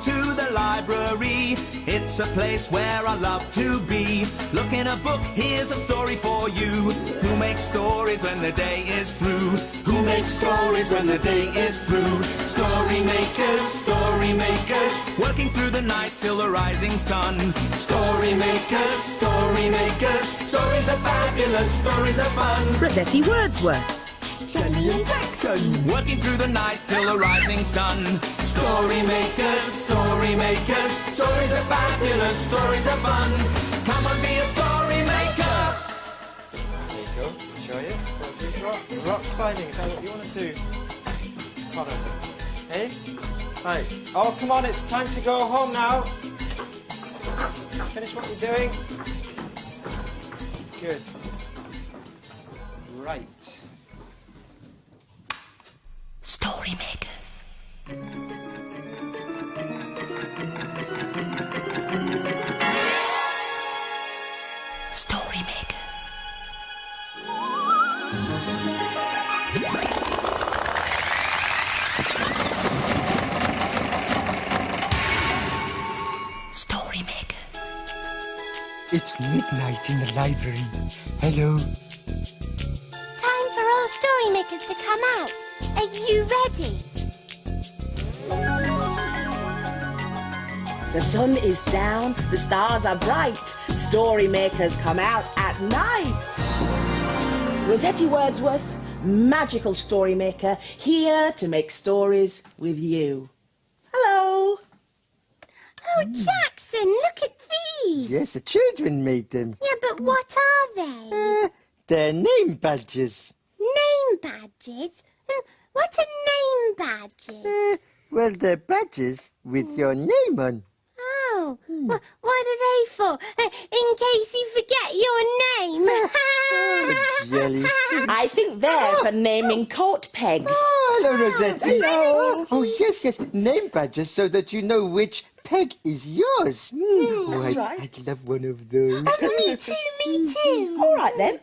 to the library. It's a place where I love to be. Look in a book, here's a story for you. Who makes stories when the day is through? Who makes stories when the day is through? Story makers, working through the night till the rising sun. Story makers, stories are fabulous, stories are fun. Rossetti Wordsworth. Jelly and Jackson, working through the night till the rising sun. Story makers, stories are fabulous, stories are fun. Come and be a story maker. There you go, show you. Rock climbing, is that what you want to do? Connor, hey? Right, oh come on, it's time to go home now. Finish what you're doing. Good. Right. Story makers. Story makers. Story makers. It's midnight in the library. Hello. Time for all story makers to come out. Are you ready? The sun is down, the stars are bright. Story makers come out at night. Rossetti Wordsworth, magical story maker, here to make stories with you. Hello. Oh, Jackson, look at these. Yes, the children made them. Yeah, but what are they? They're name badges. Name badges? What are name badges? Well, they're badges with your name on. Oh, what are they for? In case you forget your name. Oh, Jelly. I think they're for naming coat pegs. Oh, hello, Rossetti. Hello. Oh, yes. Name badges so that you know which peg is yours. That's right. I'd love one of those. Me too. All right, then.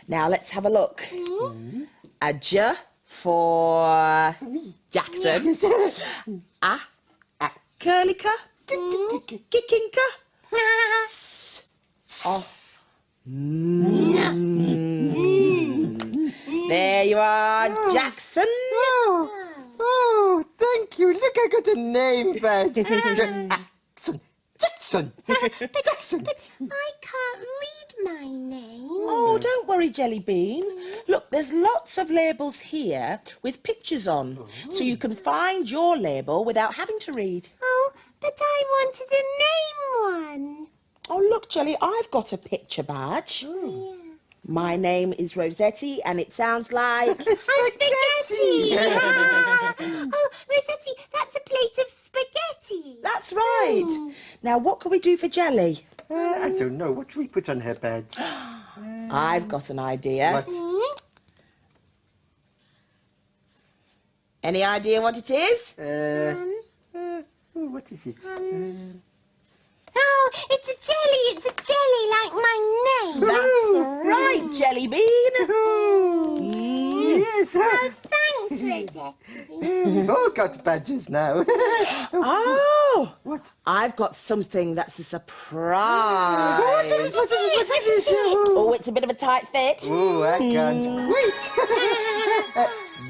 Now, let's have a look. A J for Jackson. A. Curlica. Kickinka. Off. There you are, Jackson. Oh, thank you. Look, I got a name badge. Jackson. Jackson. But I can't read my name. Oh, don't worry, Jelly Bean. Look, there's lots of labels here with pictures on, so you can find your label without having to read. Oh, but I wanted a name one. Oh, look, Jelly, I've got a picture badge. Yeah. My name is Rossetti, and it sounds like... Spaghetti! Oh, Rossetti, that's a plate of spaghetti. That's right. Now, what can we do for Jelly? I don't know. What should we put on her badge? I've got an idea. What? Any idea what it is? What is it? Oh, it's a jelly like my name. That's right, Jelly Bean. Yes. Oh, thanks, Rossetti. We've all got badges now. Oh, What? I've got something that's a surprise. What is it? What is it? What is it? Oh, it's a bit of a tight fit. Oh, I can't wait.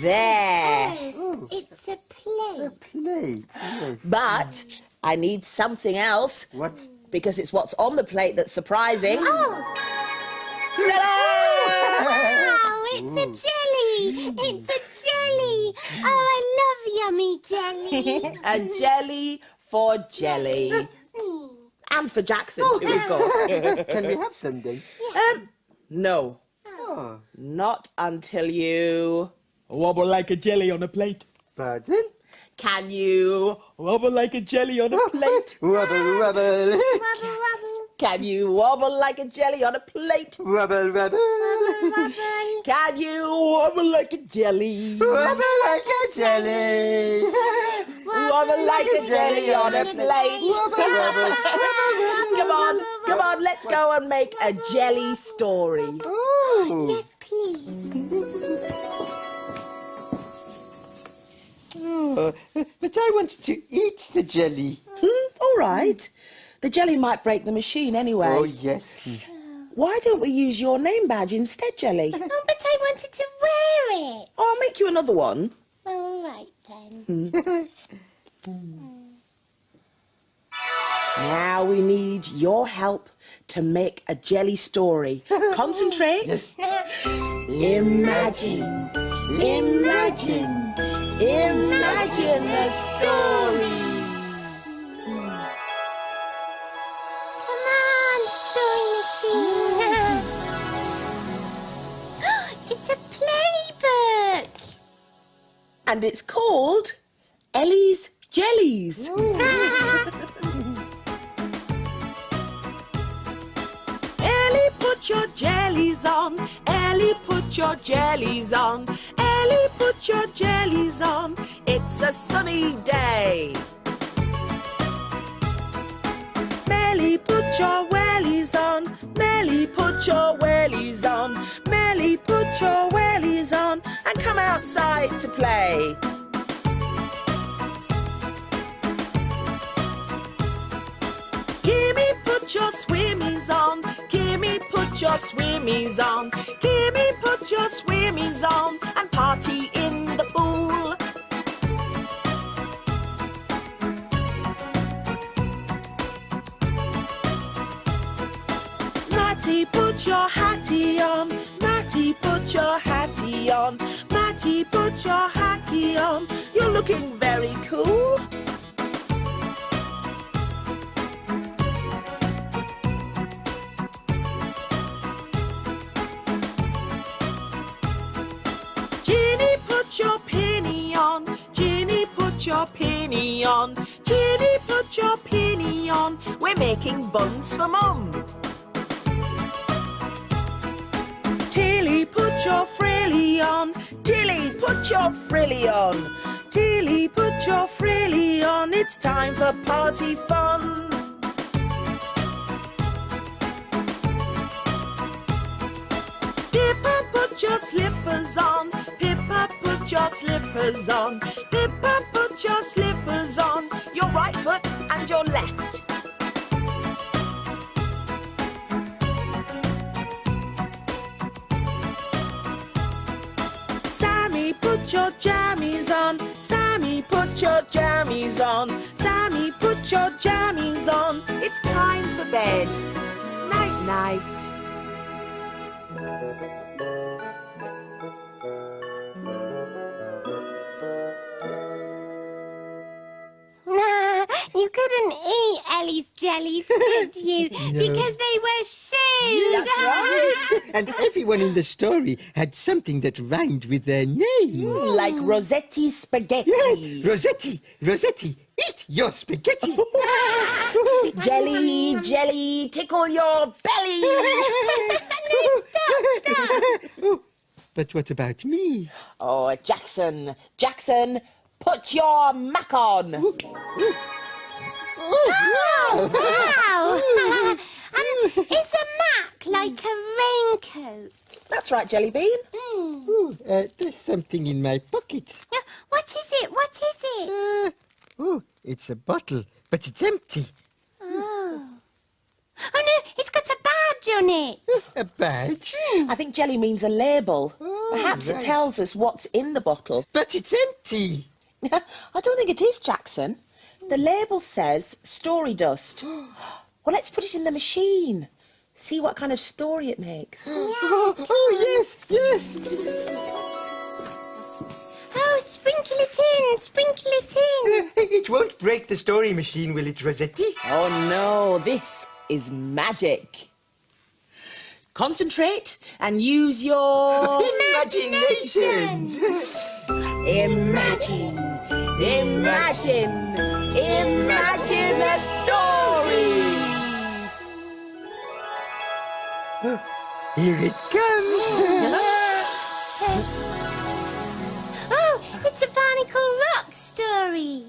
There. Oh, it's a A plate. plate, yes. But I need something else What? because it's what's on the plate that's surprising. Oh, Ta-da! oh, it's a jelly. It's a jelly. Oh, I love yummy jelly. A jelly for Jelly. And for Jackson too, of course. Can we have some then? No, Oh, not until you wobble like a jelly on a plate. pardon? Can you wobble like a jelly on a plate? Wobble, wobble. Wobble, wobble. Can you wobble like a jelly on a plate? Wobble, wobble. Wobble. Can you wobble like a jelly? Wobble like a jelly. Wobble like a jelly on a plate. Wobble, wobble. Come on, let's go and make a jelly story. Oh. Yes, please. But I wanted to eat the jelly. All right. The jelly might break the machine anyway. Oh, yes. Why don't we use your name badge instead, Jelly? Oh, but I wanted to wear it. Oh, I'll make you another one. All right, then. Now we need your help to make a jelly story. Concentrate. Yes. Imagine, imagine, imagine a story. Come on, story machine. It's a playbook. And it's called Ellie's Jellies. Ellie, put your jellies on. Ellie, put your jellies on. Ellie, put your jellies on. It's a sunny day. Melly, put your wellies on. Melly, put your wellies on. Melly, put your wellies on and come outside to play. Gimme, put your swimmies on. Gimme, put your swimmies on. Gimme, put your swimmies on and party in the pool. Matty, put your hattie on. Matty, put your hattie on. Matty, put your hattie on. You're looking very cool. Ginny, put your penny on. Ginny, put your penny on. Ginny, put your penny on. We're making buns for Mum. Tilly, put your frilly on. Tilly, put your frilly on. Tilly, put your frilly on. It's time for party fun. Pippa, put your slippers on. Pippa, put your slippers on. Pippa, put your slippers on. Your right foot and your left. Sammy, put your jammies on. Sammy, put your jammies on. Sammy, put your jammies on. It's time for bed. Night, night. Nah, you couldn't eat Ellie's jellies, could you? Because they were shoes. That's right. And everyone in the story had something that rhymed with their name. Like Rossetti spaghetti. Yes, Rossetti, Rossetti, eat your spaghetti. Jelly, jelly, tickle your belly. Stop. But what about me? Oh, Jackson, Jackson, put your mac on. Wow. Is a mac like a raincoat? That's right, Jelly Bean. Ooh, there's something in my pocket. What is it? What is it? It's a bottle, but it's empty. Oh no, it's got a badge on it. A badge? I think jelly means a label. Perhaps right. it tells us what's in the bottle. But it's empty. I don't think it is, Jackson. The label says story dust. Well, let's put it in the machine. See what kind of story it makes. Oh, yes, yes. Oh, sprinkle it in, sprinkle it in. It won't break the story machine, will it, Rossetti? Oh, no, this is magic. Concentrate and use your... Imaginations. Imagine, imagine, imagine a story. Here it comes. Oh, it's a Barnacle Rock story.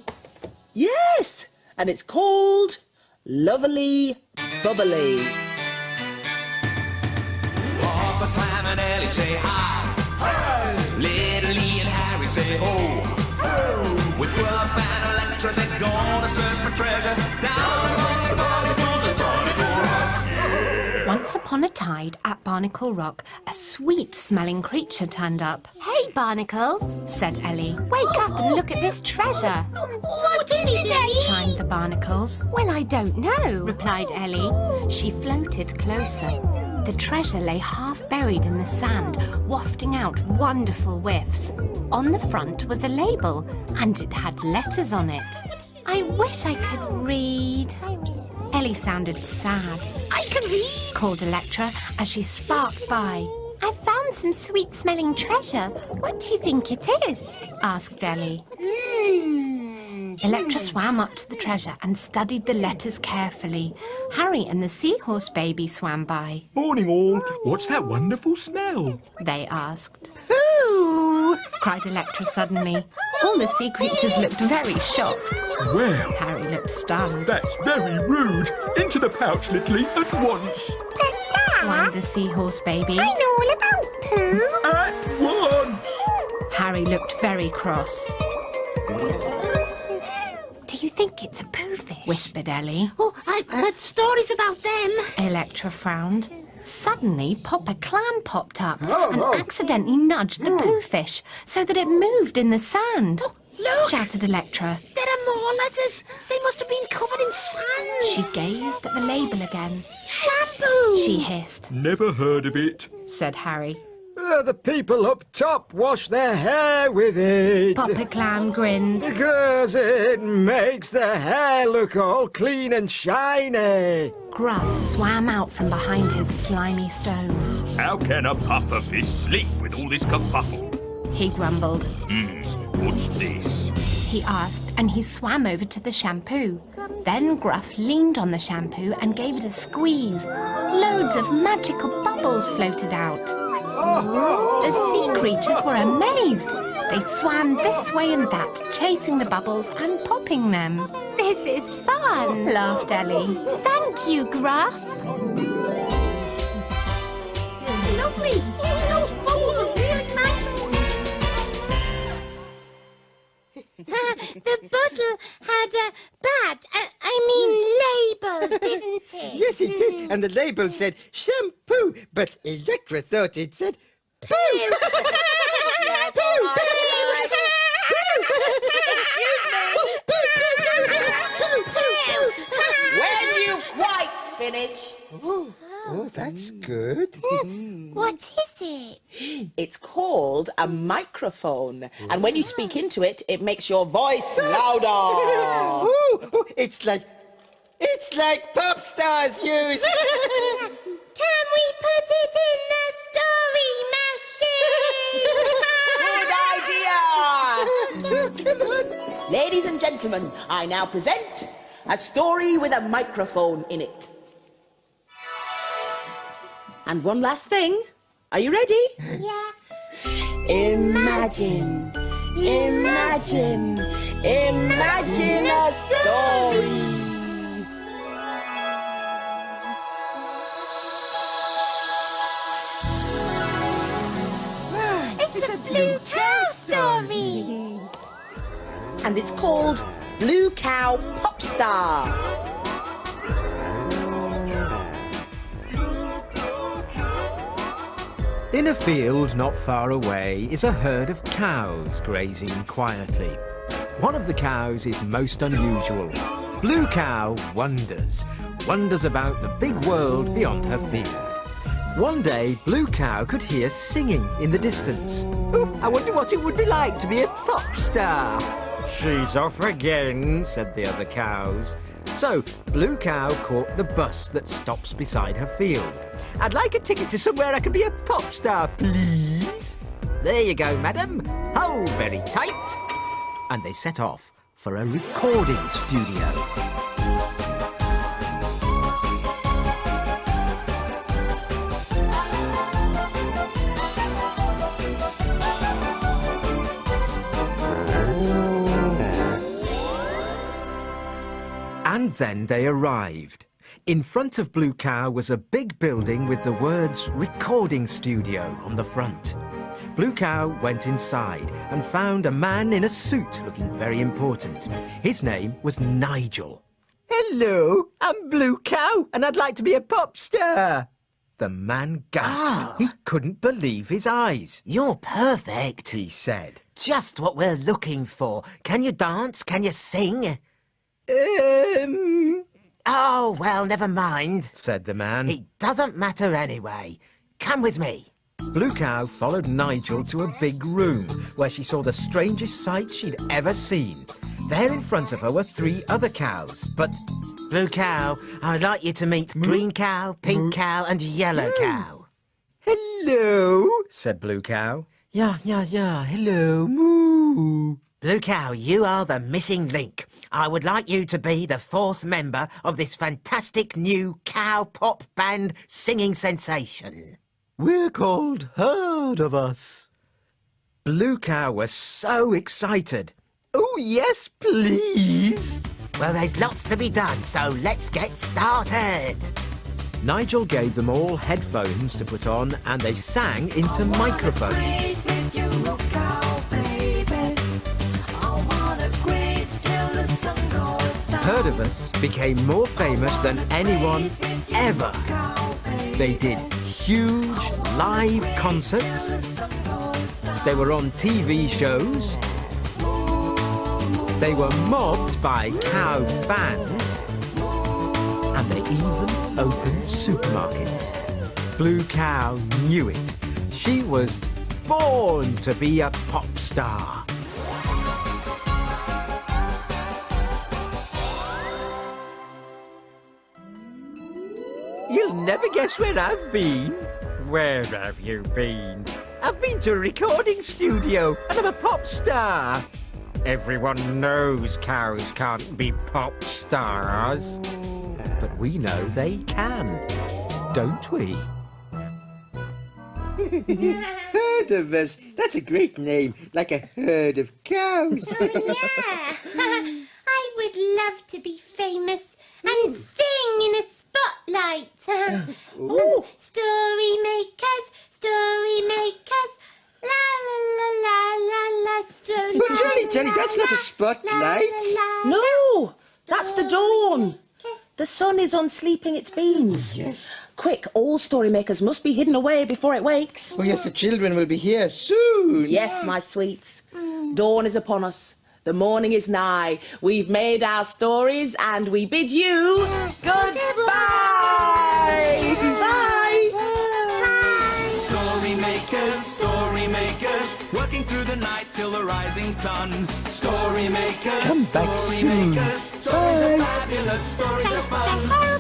Yes, and it's called Lovely Bubbly. Papa Clam and Ellie say hi. Hi. Little Lee and Harry say ho. Ho. With Gruff treasure down amongst the barnacles at Barnacle Rock. Yeah. Once upon a tide at Barnacle Rock, a sweet-smelling creature turned up. "Hey, Barnacles," said Ellie. "Wake up and look at this treasure." What is it, Ellie? chimed the Barnacles. "Well, I don't know," replied Ellie. She floated closer. The treasure lay half buried in the sand, wafting out wonderful whiffs. On the front was a label, and it had letters on it. "I wish I could read." Ellie sounded sad. I can read. Called Electra as she sparked by. "I've found some sweet-smelling treasure. What do you think it is?" asked Ellie. Electra swam up to the treasure and studied the letters carefully. Harry and the seahorse baby swam by. Morning all. What's that wonderful smell? They asked. Ooh. Cried Electra suddenly. All the sea creatures looked very shocked. Well, Harry looked stunned. that's very rude. Into the pouch, Littly, at once. Whined the seahorse baby. I know all about poo. At once. Harry looked very cross. "Do you think it's a poofish?" whispered Ellie. Oh, I've heard stories about them. Electra frowned. Suddenly, Popper Clam popped up and accidentally nudged the poofish so that it moved in the sand. Look! Shouted Electra. There are more letters. They must have been covered in sand. She gazed at the label again. Shampoo! She hissed, Never heard of it. said Harry. The people up top wash their hair with it. Popper Clam grinned. Because it makes the hair look all clean and shiny. Gruff swam out from behind his slimy stone. How can a puffer fish sleep with all this kerfuffle? He grumbled. What's this? He asked, and he swam over to the shampoo. Then Gruff leaned on the shampoo and gave it a squeeze. Loads of magical bubbles floated out. The sea creatures were amazed. They swam this way and that, chasing the bubbles and popping them. "This is fun," laughed Ellie. "Thank you, Gruff." Lovely. Those bubbles are really nice. The bottle had a label, didn't it? Yes, it did. And the label said shampoo, but Electra thought it said poo. Yes, all right. Excuse me. When you've quite finished. Oh, that's good. What is it? It's called a microphone. And when you speak into it, it makes your voice louder. Oh, it's like popstars use. Can we put it in the story machine? Good idea. Come on. Ladies and gentlemen, I now present a story with a microphone in it. And one last thing. Are you ready? Yeah. Imagine a story. It's a blue cow story. And it's called Blue Cow Popstar. In a field not far away is a herd of cows grazing quietly. One of the cows is most unusual. Blue Cow wonders about the big world beyond her field. One day, Blue Cow could hear singing in the distance. "Oh, I wonder what it would be like to be a pop star." "She's off again," said the other cows. So, Blue Cow caught the bus that stops beside her field. "I'd like a ticket to somewhere I can be a pop star, please." "There you go, madam. Hold very tight." And they set off for a recording studio. And then they arrived. In front of Blue Cow was a big building with the words Recording Studio on the front. Blue Cow went inside and found a man in a suit looking very important. His name was Nigel. Hello, I'm Blue Cow, and I'd like to be a pop star. The man gasped. Oh. He couldn't believe his eyes. You're perfect. He said. Just what we're looking for. Can you dance? Can you sing? Oh, well, never mind, said the man. It doesn't matter anyway. Come with me. Blue Cow followed Nigel to a big room where she saw the strangest sight she'd ever seen. There in front of her were 3 other cows, but... Blue Cow, I'd like you to meet Green Cow, Pink Cow and Yellow Cow. Hello, said Blue Cow. Yeah, hello, moo. Blue Cow, you are the missing link. I would like you to be the 4th member of this fantastic new cow pop band singing sensation. We're called Herd of Us. Blue Cow was so excited. Oh, yes, please. Well, there's lots to be done, so let's get started. Nigel gave them all headphones to put on and they sang into microphones. Herd of Us became more famous than anyone ever. They did huge live concerts. They were on TV shows. They were mobbed by cow fans. And they even opened supermarkets. Blue Cow knew it. She was born to be a pop star. You'll never guess where I've been. Where have you been? I've been to a recording studio, and I'm a pop star. Everyone knows cows can't be pop stars. But we know they can, don't we? Herd of Us. That's a great name, like a herd of cows. Yeah. I would love to be famous and sing in a spotlight. Story makers, la la la la la la. Story. Oh, Jelly, that's not a spotlight. No, that's the dawn. The sun is unsleeping its beams. Yes. Quick, all story makers must be hidden away before it wakes. Oh, yes, the children will be here soon. Yes, my sweets. Dawn is upon us. The morning is nigh. We've made our stories and we bid you goodbye. Bye. Story makers, working through the night till the rising sun. Story makers, Come back story soon. makers, stories are fabulous, stories are fun. Bye.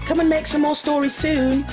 Come and make some more stories soon.